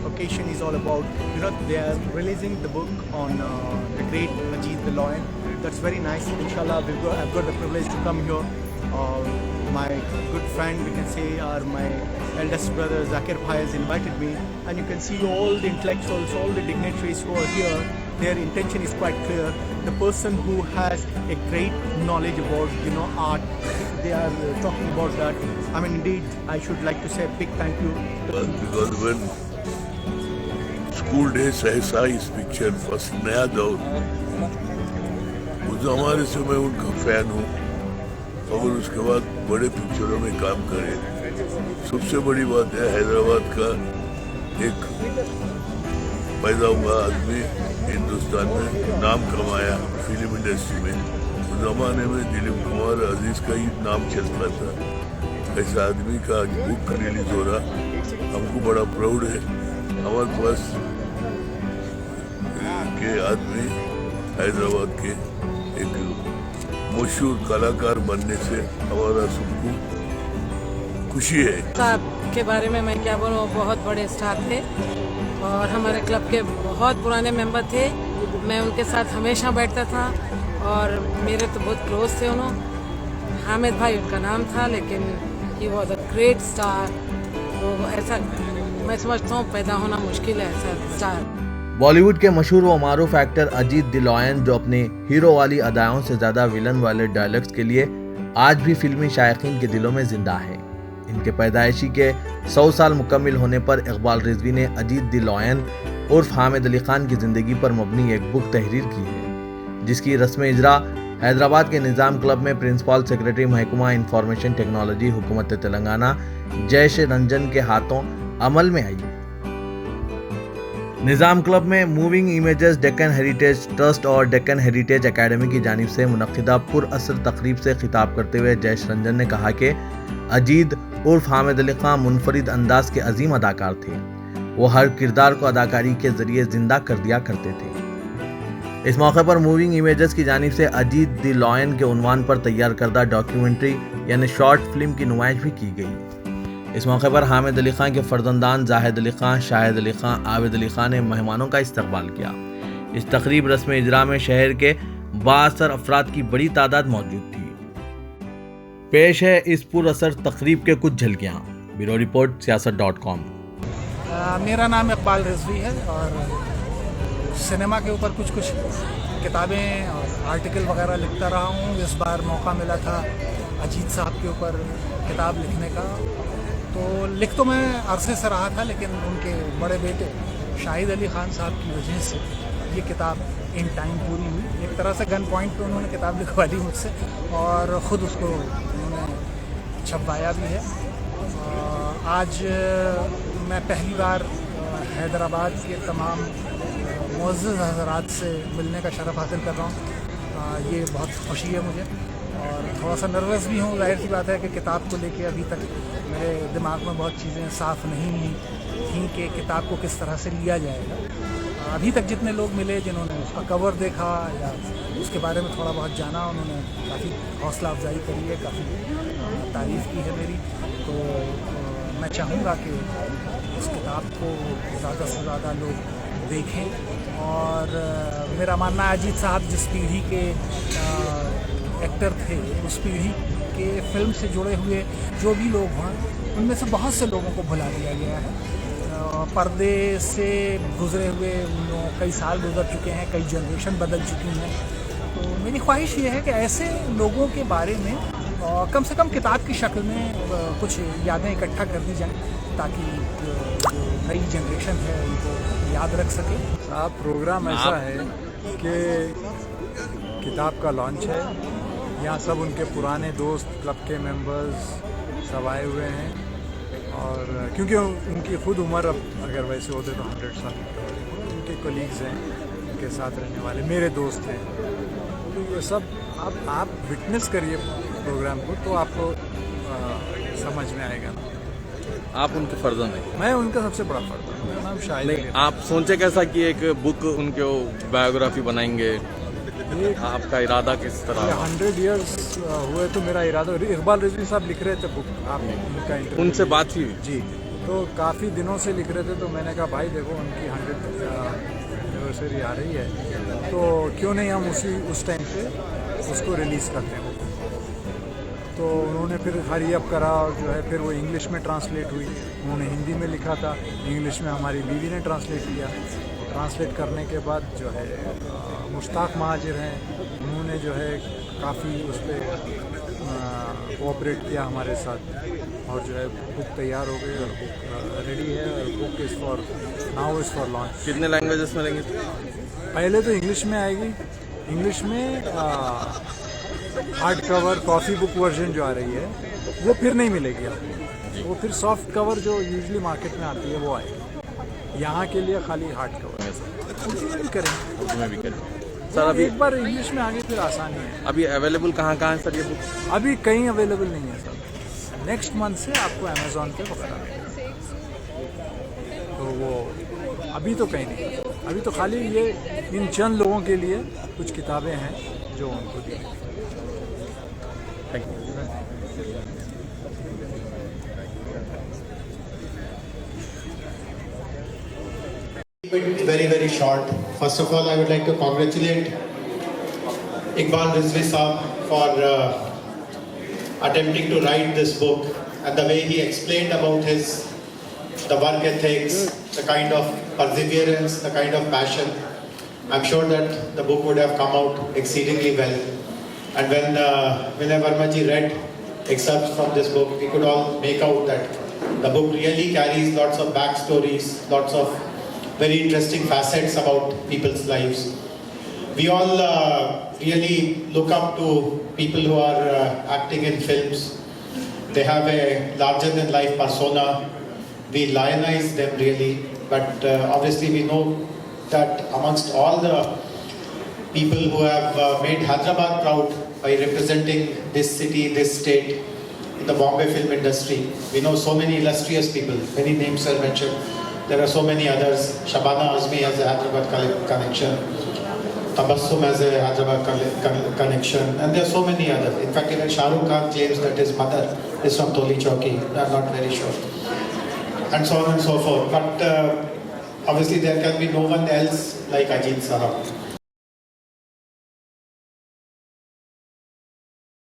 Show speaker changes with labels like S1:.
S1: occasion is all about. You know, they are releasing the book on the great Ajit the Lion. That's very nice. Inshallah, I've got the privilege to come here. My good friend, we can say, or my eldest brother Zakir Bhai has invited me, and you can see all the intellectuals, all the dignitaries who are here. Their intention is quite clear. The person who has a great knowledge about, you know, art, they are talking about that. I mean, indeed, I should like to say a big thank you.
S2: Because when school days I saw his picture first, नया दौर, उस हमारे से मैं उनका fan हूँ, और उसके बाद बड़े पिक्चरों में काम करे। सबसे बड़ी बात है हैदराबाद का एक पैदा हुआ आदमी हिंदुस्तान में नाम कमाया फिल्म इंडस्ट्री में। उस जमाने में दिलीप कुमार अजीज का ही नाम चलता था। ऐसा आदमी का आज बुक रिलीज हो रहा, हमको बड़ा प्राउड है। हमारे पास के आदमी हैदराबाद के एक मशहूर कलाकार बनने से हमारा सबको खुशी है।
S3: साहब के बारे में मैं क्या बोलूँ, बहुत बड़े स्टार थे और हमारे क्लब के बहुत पुराने मेंबर थे। मैं उनके साथ हमेशा बैठता था और मेरे तो बहुत क्लोज थे उन्होंने। हामिद भाई उनका नाम था, लेकिन he was a great star. तो ऐसा मैं समझता हूँ पैदा होना मुश्किल है ऐसा स्टार।
S4: बॉलीवुड के मशहूर व मारूफ एक्टर अजीत द लॉयन, जो अपने हीरो वाली अदाओं से ज़्यादा विलन वाले डायलॉग्स के लिए आज भी फिल्मी शायकीन के दिलों में जिंदा है। इनके पैदाइशी के 100 साल मुकम्मिल होने पर इकबाल रिजवी ने अजीत द लॉयन उर्फ हामिद अली खान की ज़िंदगी पर मबनी एक बुक तहरीर की है, जिसकी रस्म इजरा हैदराबाद के निज़ाम क्लब में प्रिंसिपल सेक्रेटरी महकमा इंफॉर्मेशन टेक्नोलॉजी हुकूमत तेलंगाना जयश रंजन के हाथों अमल में आई। निज़ाम क्लब में moving images Deccan heritage trust और डेक्कन हेरिटेज एकेडमी की जानिब से मुनक्किदा पुरअसर तकरीब से खिताब करते हुए जयश रंजन ने कहा कि अजीत उर्फ हामिद अली खान मुनफरिद अंदाज के अजीम अदाकार थे। वो हर किरदार को अदाकारी के जरिए जिंदा कर दिया करते थे। इस मौके पर मूविंग इमेजेस की जानिब से अजीत द लॉयन के उन्वान पर तैयार करदा डॉक्यूमेंट्री यानी शॉर्ट फिल्म की नुमाइश भी की गई। इस मौके पर हामिद अली खान के फर्जंदान जाहिद अली खान, शाहिद अली खान, आबिद अली खान ने मेहमानों का इस्तकबाल किया। इस तकरीब रस्म इजरा में शहर के बाअसर अफराद की बड़ी तादाद मौजूद थी। पेश है इस पुरअसर तकरीब के कुछ झलकियाँ। Bureau report siyaasat.com।
S1: मेरा नाम इकबाल रिजवी है और सिनेमा के ऊपर कुछ किताबें और आर्टिकल वगैरह लिखता रहा हूँ। इस बार मौका मिला था अजीत साहब के ऊपर किताब लिखने का, तो लिख तो मैं अरसे से रहा था, लेकिन उनके बड़े बेटे शाहिद अली खान साहब की वजह से ये किताब इन टाइम पूरी हुई। एक तरह से गन पॉइंट पे उन्होंने किताब लिखवा दी मुझसे और ख़ुद उसको उन्होंने छपवाया भी है। आज मैं पहली बार हैदराबाद के तमाम मुअज़्ज़ज़ हज़रात से मिलने का शरफ़ हासिल कर रहा हूँ। ये बहुत खुशी है मुझे और थोड़ा सा नर्वस भी हूँ। जाहिर सी बात है कि किताब को लेके अभी तक मेरे दिमाग में बहुत चीज़ें साफ़ नहीं थी कि किताब को किस तरह से लिया जाएगा। अभी तक जितने लोग मिले जिन्होंने उसका कवर देखा या उसके बारे में थोड़ा बहुत जाना, उन्होंने काफ़ी हौसला अफजाई करी है, काफ़ी तारीफ़ की है मेरी। तो मैं चाहूँगा कि उस किताब को ज़्यादा से ज़्यादा लोग देखें। और मेरा मानना है अजीत साहब जिस पीढ़ी के एक्टर थे, उस पीढ़ी के फिल्म से जुड़े हुए जो भी लोग हैं, उनमें से बहुत से लोगों को भुला दिया गया है। पर्दे से गुजरे हुए कई साल गुजर चुके हैं, कई जनरेशन बदल चुकी हैं। तो मेरी ख्वाहिश ये है कि ऐसे लोगों के बारे में कम से कम किताब की शक्ल में कुछ यादें इकट्ठा कर दी जाएं, ताकि जो नई जनरेशन है उनको याद रख सके।
S5: आप प्रोग्राम ऐसा है कि किताब का लॉन्च है, यहाँ सब उनके पुराने दोस्त, क्लब के मेंबर्स सब आए हुए हैं। और क्योंकि उनकी ख़ुद उम्र अब अगर वैसे होते तो 100 साल, उनके कोलीग्स हैं, उनके साथ रहने वाले मेरे दोस्त हैं। तो ये सब आप विटनेस करिए प्रोग्राम को तो आपको समझ में आएगा।
S6: आप उनके फर्जंद हैं?
S5: मैं उनका सबसे बड़ा फर्जंद हूँ। मेरा नाम शाहिद है।
S6: आप सोचे कैसा कि एक बुक उनके बायोग्राफी बनाएंगे? आपका इरादा किस तरह?
S5: 100 ईयर्स हुए तो मेरा इरादा, इकबाल रिजवी साहब लिख रहे थे बुक, आप उनका इंटरव्यू
S6: उनसे बात हुई?
S5: जी, तो काफ़ी दिनों से लिख रहे थे, तो मैंने कहा भाई देखो उनकी 100th एनिवर्सरी आ रही है, तो क्यों नहीं हम उस टाइम पे उसको रिलीज़ करते हैं। तो उन्होंने फिर हरी अप करा और जो है फिर वो इंग्लिश में ट्रांसलेट हुई। उन्होंने हिंदी में लिखा था, इंग्लिश में हमारी बीवी ने ट्रांसलेट किया। ट्रांसलेट करने के बाद जो है मुश्ताक महाजिर हैं, उन्होंने जो है काफ़ी उस पर कोऑपरेट किया हमारे साथ, और जो है बुक तैयार हो गई और बुक रेडी है, और book is for now is for launch.
S6: कितने लैंग्वेजेस में लेंगे?
S5: पहले तो इंग्लिश में आएगी, इंग्लिश में hard cover coffee book version जो आ रही है वो फिर नहीं मिलेगी आपको, वो फिर सॉफ्ट कवर जो यूजुअली मार्केट में आती है वो आएगी। यहाँ के लिए खाली हार्ड कवर उर्दू में भी करेंगे,
S6: उर्दू में भी करेंगे सर। अभी
S5: एक बार इंग्लिश में आगे फिर आसानी है।
S6: अभी अवेलेबल कहाँ कहाँ है सर ये बुक?
S5: अभी कहीं अवेलेबल नहीं है सर, नेक्स्ट मंथ से आपको अमेज़ॉन पे वगैरह मिलेगा। तो वो अभी तो कहीं नहीं, अभी तो खाली ये इन चंद लोगों के लिए कुछ किताबें हैं जो उनको दी।
S6: Thank you.
S7: Keep it very, very short. First of all, I would like to congratulate Iqbal Rizvi Saab for attempting to write this book, and the way he explained about the work ethics, the kind of perseverance, the kind of passion. I'm sure that the book would have come out exceedingly well. And when Vinay Verma ji read excerpts from this book, we could all make out that the book really carries lots of backstories, lots of very interesting facets about people's lives. We all really look up to people who are acting in films. They have a larger than life persona. We lionize them really, but obviously we know that amongst all the people who have made Hyderabad proud by representing this city, this state in the Bombay film industry, we know so many illustrious people. Many names are mentioned. There are so many others. Shabana Azmi has a Hyderabad connection. Tabassum has a Hyderabad connection. And there are so many others. In fact, even Shah Rukh Khan claims that his mother is from Toli Chowki. I'm not very sure. And so on and so forth. But obviously there can be no one else like Ajit Sahab.